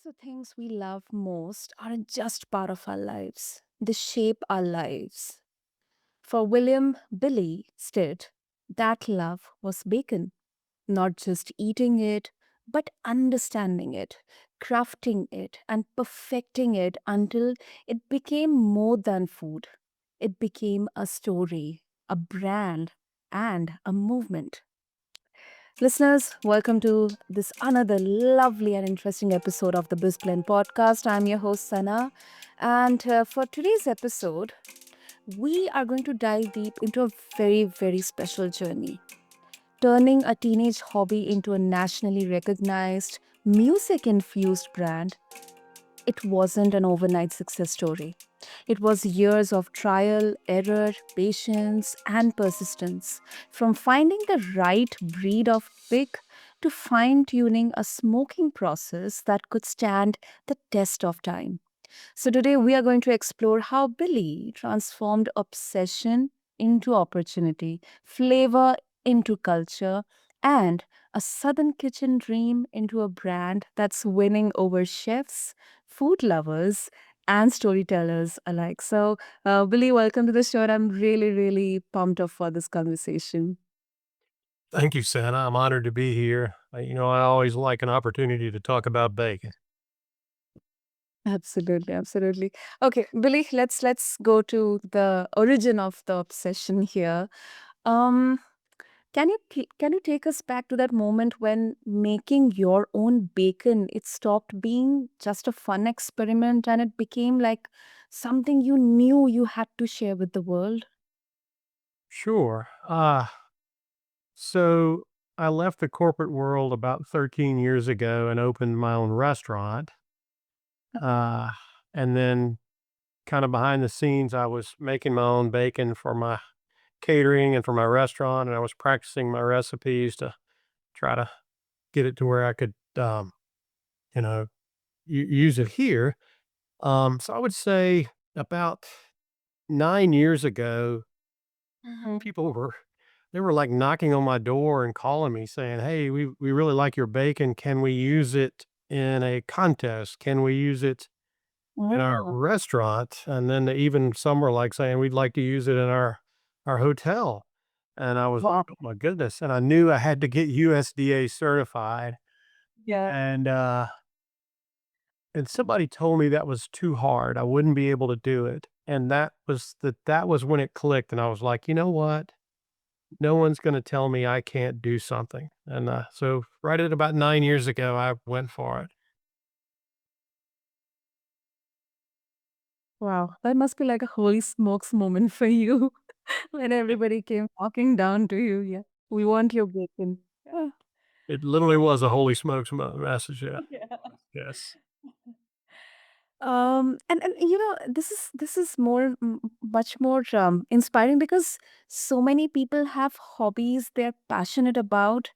the things we love most aren't just part of our lives, they shape our lives. For William Billy Stitt, that love was bacon, not just eating it, but understanding it, crafting it, and perfecting it until it became more than food. It became a story, a brand, and a movement. Listeners, welcome to this another lovely and interesting episode of the BizBlend podcast. I'm your host Sana, and for today's episode, we are going to dive deep into a very special journey, turning a teenage hobby into a nationally recognized music-infused brand. It wasn't an overnight success story. It was years of trial, error, patience, and persistence. From finding the right breed of pig to fine tuning a smoking process that could stand the test of time. So, today we are going to explore how Billy transformed obsession into opportunity, flavor into culture, and a southern kitchen dream into a brand that's winning over chefs, food lovers, and storytellers alike. So, Billy, welcome to the show. And I'm really pumped up for this conversation. Thank you, Santa. I'm honored to be here. I always like an opportunity to talk about bacon. Absolutely. Okay, Billy, let's go to the origin of the obsession here. Um, can you take us back to that moment when making your own bacon it stopped being just a fun experiment and it became like something you knew you had to share with the world? Sure. So I left the corporate world about 13 years ago and opened my own restaurant. Uh, and then kind of behind the scenes, I was making my own bacon for my catering and for my restaurant, and I was practicing my recipes to try to get it to where I could, you know, use it here. So I would say about 9 years ago, Mhm. people were they were like knocking on my door and calling me saying, "Hey, we really like your bacon. Can we use it in a contest? Can we use it in our Oh, restaurant?" And then even some were like saying, "We'd like to use it in our hotel." And I was like, wow. "Oh my goodness." And I knew I had to get USDA certified. Yeah. And and somebody told me that was too hard. I wouldn't be able to do it. And that was when it clicked. And I was like, you know what? No one's gonna tell me I can't do something, and, so right at about 9 years ago, I went for it. Wow. That must be like a holy smokes moment for you when It everybody came walking down to you. Yeah. We want your bacon. Yeah. it literally was a holy smokes message, yeah. Yeah. Yes. And this is much more inspiring because so many people have hobbies they're passionate about,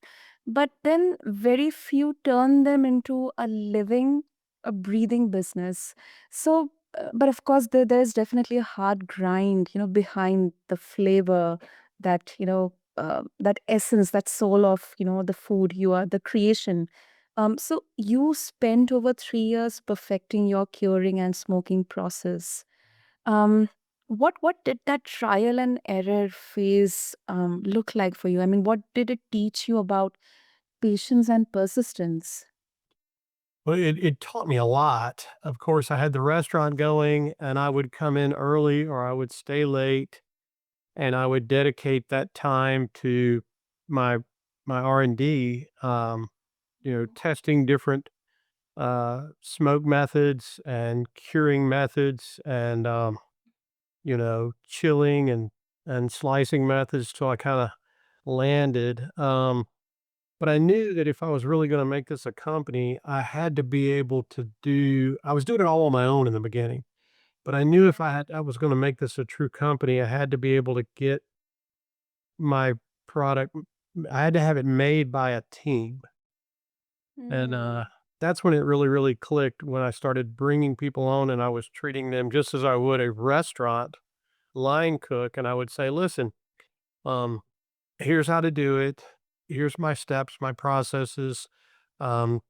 but then very few turn them into a living, a breathing business. So, but of course, there's definitely a hard grind, behind the flavor, that essence, that soul of the food you are, the creation. So you spent over 3 years perfecting your curing and smoking process. Um, what did that trial and error phase look like for you? I mean, what did it teach you about patience and persistence? Well, it taught me a lot. Of course, I had the restaurant going, and I would come in early or I would stay late, and I would dedicate that time to my my R&D, testing different, smoke methods and curing methods and, chilling and slicing methods till I kinda landed, but I knew that if I was really gonna make this a company, I had to be able to I was doing it all on my own in the beginning, but I knew if I was gonna make this a true company, I had to be able to get my product I had to have it made by a team, and, Mm. that's when it really clicked when I started bringing people on and I was treating them just as I would a restaurant line cook, and I would say, "Listen, um, here's how to do it. Here's my steps, my processes. Um,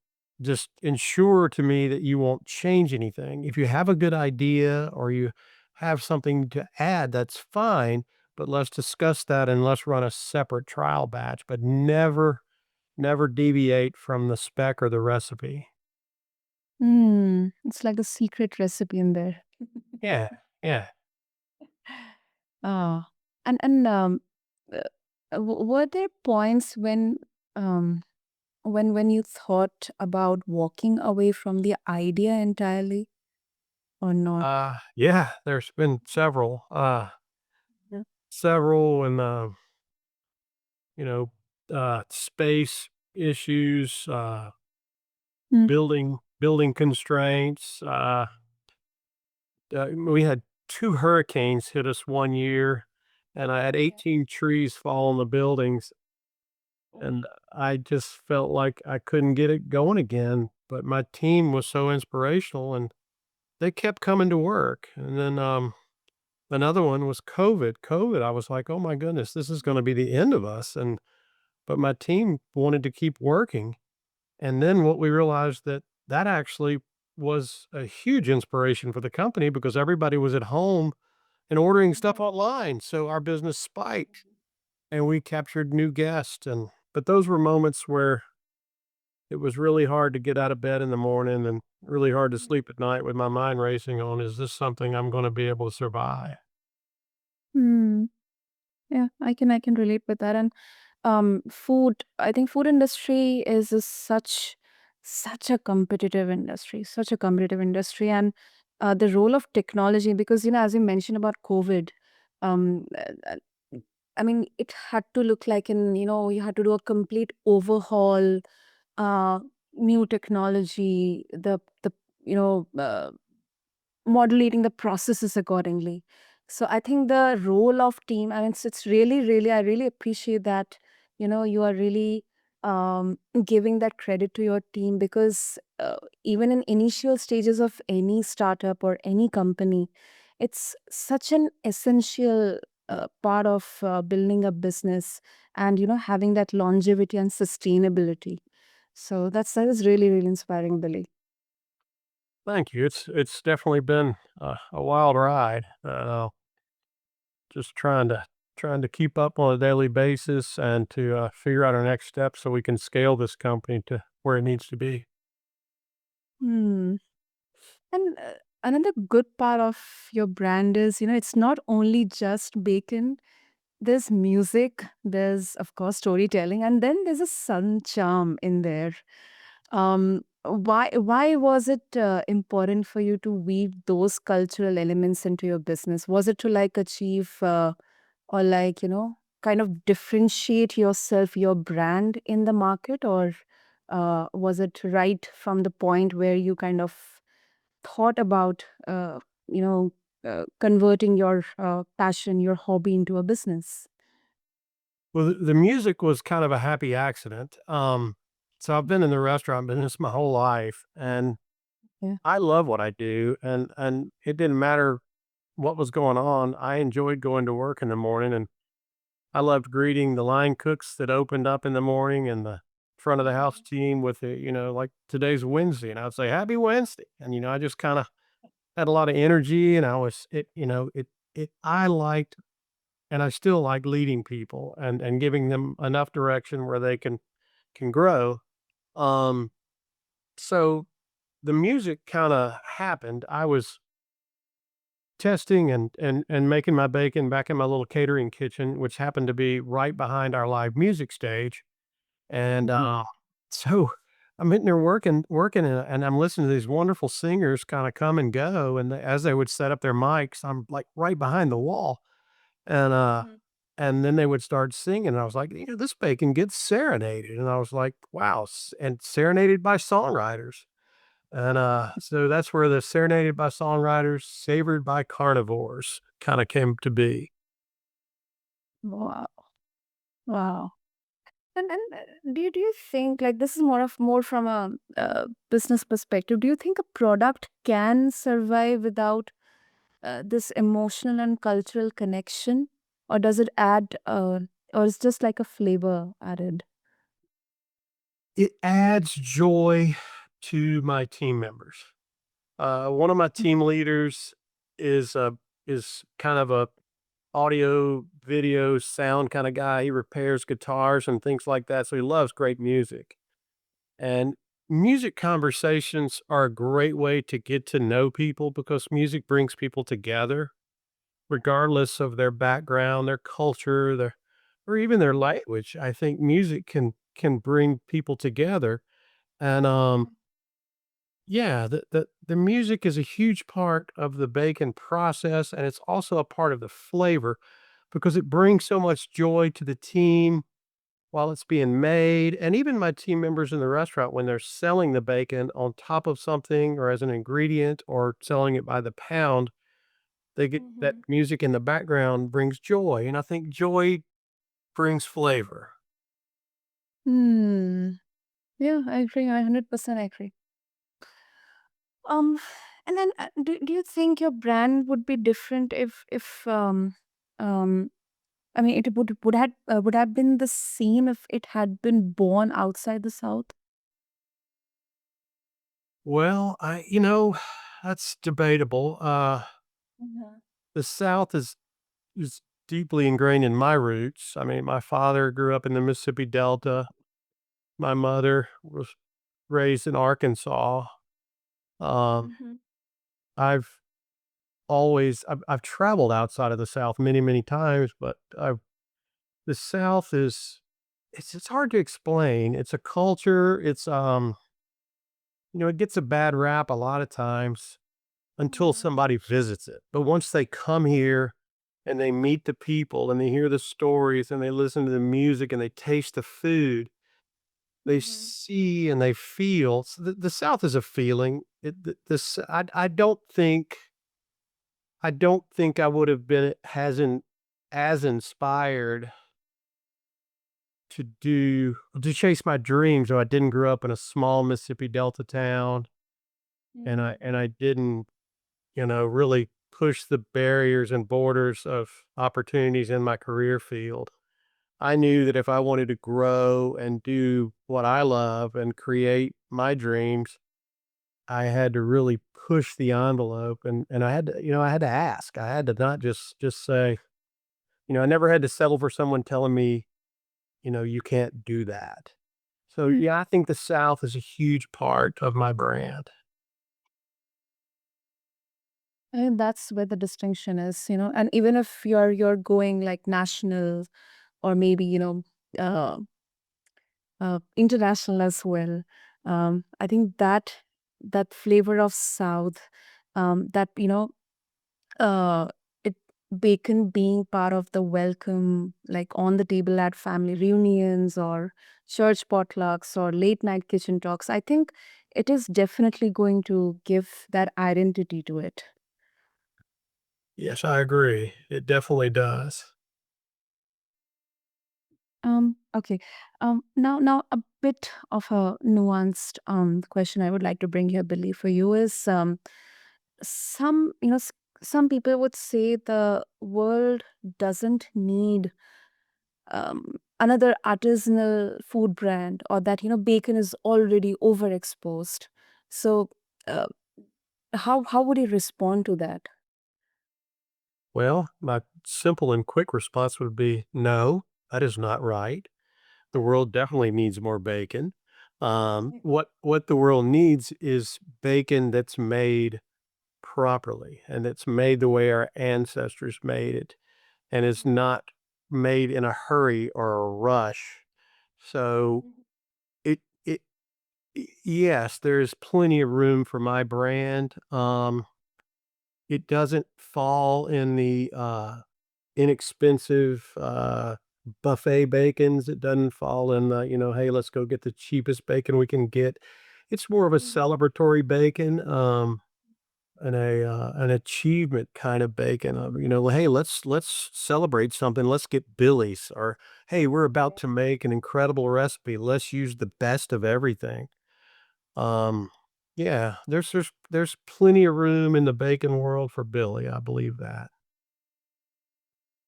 just ensure to me that you won't change anything. If you have a good idea or you have something to add, that's fine, but let's discuss that and let's run a separate trial batch, but never deviate from the spec or the recipe. It's like a secret recipe in there. Yeah, yeah. Ah, and uh, were there points um when you thought about walking away from the idea entirely or not? Yeah, there's been several, Yeah. several and, you know, space issues, Mm. building constraints, we had 2 hurricanes hit us one year, and I had Okay. 18 trees fall on the buildings, Oh. and I just felt like I couldn't get it going again, but my team was so inspirational, and they kept coming to work, and then, another one was COVID. COVID, I was like, "Oh my goodness, this is gonna be the end of us," and but my team wanted to keep working, and then what we realized that that actually was a huge inspiration for the company because everybody was at home and ordering stuff Mhm. online, so our business spiked, and we captured new guests, and but those were moments where it was really hard to get out of bed in the morning and really hard to sleep at night with my mind racing on, "Is this something I'm gonna be able to survive?" Hmm. Yeah, I can relate with that. And food, I think food industry is such a competitive industry, such a competitive industry. And the role of technology, because as you mentioned about COVID, um uh, uh, I mean, it had to look like you had to do a complete overhaul, uh new technology, the you know modulating the processes accordingly. So I think the role of team, I mean, it's really, really, I really appreciate that, you are really giving that credit to your team, because even in initial stages of any startup or any company, it's such an essential part of building a business, and, having that longevity and sustainability. So that is really, really inspiring, Billy. Thank you. It's definitely been a wild ride. Just trying to keep up on a daily basis and to figure out our next steps so we can scale this company to where it needs to be. Hmm. And another good part of your brand is, it's not only just bacon. There's music, there's of course storytelling, and then there's a sun charm in there. Why was it important for you to weave those cultural elements into your business? Was it to like achieve or like kind of differentiate yourself, your brand in the market, or was it right from the point where you kind of thought about you know converting your passion, your hobby into a business? Well, the music was kind of a happy accident. So I've been in the restaurant business my whole life, and Yeah. I love what I do, and it didn't matter what was going on. I enjoyed going to work in the morning, and I loved greeting the line cooks that opened up in the morning and the front of the house Mhm. team with the, like today's Wednesday, and I'd say happy Wednesday, and I just kind of had a lot of energy, and I was it, I liked and I still like leading people and giving them enough direction where they can grow. Um, so the music kind of happened. I was testing and making my bacon back in my little catering kitchen, which happened to be right behind our live music stage. And so I'm in there working, and I'm listening to these wonderful singers kind of come and go. And as they would set up their mics, I'm like right behind the wall. And, Mhm. and then they would start singing, and I was like, "This bacon gets serenaded," and I was like, "Wow," and serenaded by songwriters, and, so that's where the serenaded by songwriters, savored by carnivores kinda came to be. Wow. Wow. And do you think, like, this is more from a business perspective? Do you think a product can survive without this emotional and cultural connection, or does it add, or it's just like a flavor added? It adds joy, to my team members. One of my team leaders is is kind of a audio, video, sound kind of guy. He repairs guitars and things like that. So he loves great music. And music conversations are a great way to get to know people because music brings people together, regardless of their background, their culture, their or even their language. I think music can bring people together. And yeah, the music is a huge part of the bacon process, and it's also a part of the flavor because it brings so much joy to the team while it's being made, and even my team members in the restaurant when they're selling the bacon on top of something or as an ingredient or selling it by the pound, they get that Mhm. music in the background brings joy, and I think joy brings flavor. Hmm. Yeah, I agree. I 100% agree. Um, and then do you think your brand would be different if um I mean it would have been the same if it had been born outside the South? Well, that's debatable. Mhm. The South is deeply ingrained in my roots. I mean, my father grew up in the Mississippi Delta. My mother was raised in Arkansas. Um, Mhm. I've I've traveled outside of the South many, many times, but the South is it's hard to explain. It's a culture. It gets a bad rap a lot of times until Mhm. somebody visits it. But once they come here and they meet the people and they hear the stories and they listen to the music and they taste the food, they Mhm. see and they feel. So the South is a feeling. I don't think I would have been hasn't as inspired to chase my dreams. Though I didn't grow up in a small Mississippi Delta town, and I Mhm. and I didn't really push the barriers and borders of opportunities in my career field. I knew that if I wanted to grow and do what I love and create my dreams, I had to really push the envelope and I had to ask. I had to not just say, I never had to settle for someone telling me, you can't do that. So yeah, I think the South is a huge part of my brand. And that's where the distinction is, and even if you're going like national or maybe, uh, international as well. I think that flavor of South, that uh, it bacon being part of the welcome, like on the table at family reunions or church potlucks or late night kitchen talks. I think it is definitely going to give that identity to it. Yes, I agree. It definitely does. Okay. Now a bit of a nuanced question I would like to bring here, Billy, for you is some some people would say the world doesn't need another artisanal food brand, or that bacon is already overexposed. So uh, how would you respond to that? Well, my simple and quick response would be no, that is not right. The world definitely needs more bacon. What the world needs is bacon that's made properly and it's made the way our ancestors made it and is not made in a hurry or a rush. So it it yes, there's plenty of room for my brand. It doesn't fall in the inexpensive buffet bacons. It doesn't fall in the, hey, let's go get the cheapest bacon we can get. It's more of a Mhm. celebratory bacon. And an achievement kind of bacon of, hey, let's celebrate something. Let's get Billy's or hey, we're about to make an incredible recipe. Let's use the best of everything. Um, yeah, there's plenty of room in the bacon world for Billy. I believe that.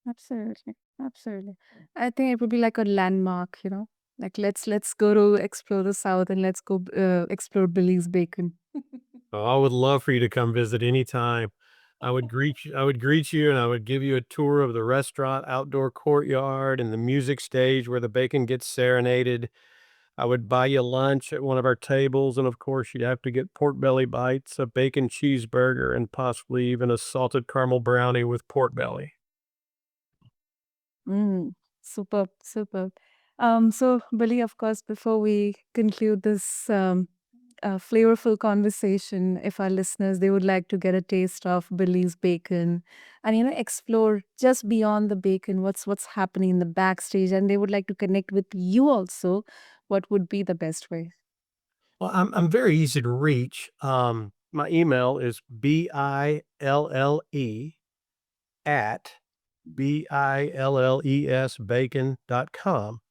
Absolutely, absolutely. I think it would be like a landmark. Like let's go to explore the South and let's go explore Billy's Bacon. Oh, I would love for you to come visit anytime. I would greet you and I would give you a tour of the restaurant outdoor courtyard and the music stage where the bacon gets serenaded. I would buy you lunch at one of our tables, and of course, you'd have to get pork belly bites, a bacon cheeseburger, and possibly even a salted caramel brownie with pork belly. Mm, superb, superb. So, Billy, of course, before we conclude this flavorful conversation, if our listeners they would like to get a taste of Billy's bacon, and explore just beyond the bacon, what's happening in the backstage, and they would like to connect with you also, what would be the best way? Well, I'm very easy to reach. My email is BILLE at BILLES bacon.com.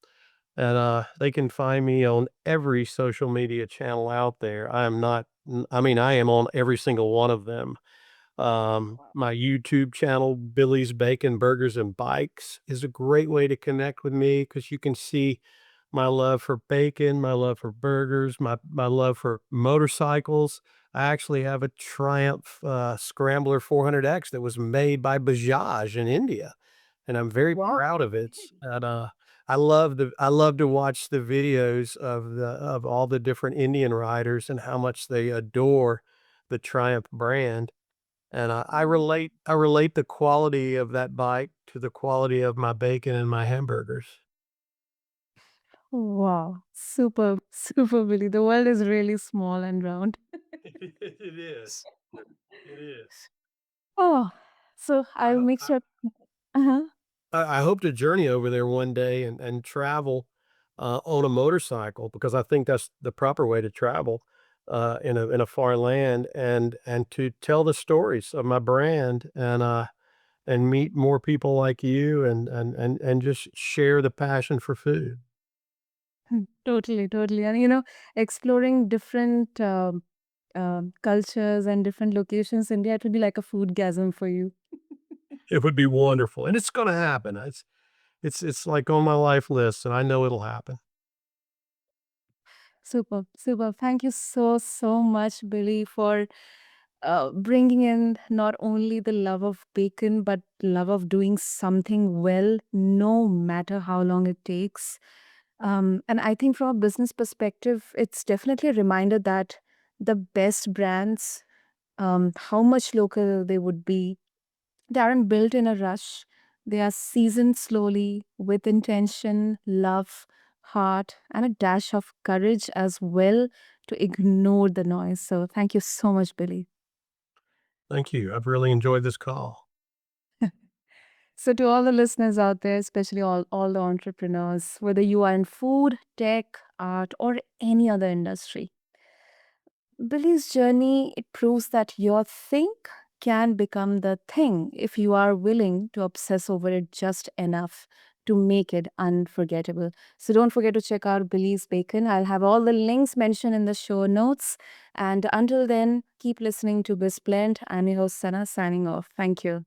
And they can find me on every social media channel out there. I am not, I mean, I am on every single one of them. My YouTube channel, Billy's Bacon Burgers and Bikes, is a great way to connect with me because you can see my love for bacon, my love for burgers, my love for motorcycles. I actually have a Triumph Scrambler 400X that was made by Bajaj in India, and I'm very Wow. proud of it. And I love to watch the videos of all the different Indian riders and how much they adore the Triumph brand. And I relate the quality of that bike to the quality of my bacon and my hamburgers. Wow, super, super, Billy. The world is really small and round. It is. It is. Oh, so I I'll ho make I sure. Uh-huh. I hope to journey over there one day and travel, on a motorcycle because I think that's the proper way to travel, in a foreign land and to tell the stories of my brand and meet more people like you and just share the passion for food. Totally, totally. And exploring different cultures and different locations, India, it would be like a food gasm for you. It would be wonderful, and it's gonna happen. It's, like, on my life list, and I know it'll happen. Super, super. Thank you so, so much, Billy, for bringing in not only the love of bacon, but love of doing something well, no matter how long it takes. And I think from a business perspective, it's definitely a reminder that the best brands, how much local they would be, they aren't built in a rush. They are seasoned slowly with intention, love, heart, and a dash of courage as well to ignore the noise. So, thank you so much, Billy. Thank you. I've really enjoyed this call. So, to all the listeners out there, especially all the entrepreneurs, whether you are in food, tech, art, or any other industry, Billy's journey, it proves that your think can become the thing if you are willing to obsess over it just enough to make it unforgettable. So don't forget to check out Billy's Bacon. I'll have all the links mentioned in the show notes. And until then, keep listening to BizBlend. I'm your host, Sana, signing off. Thank you.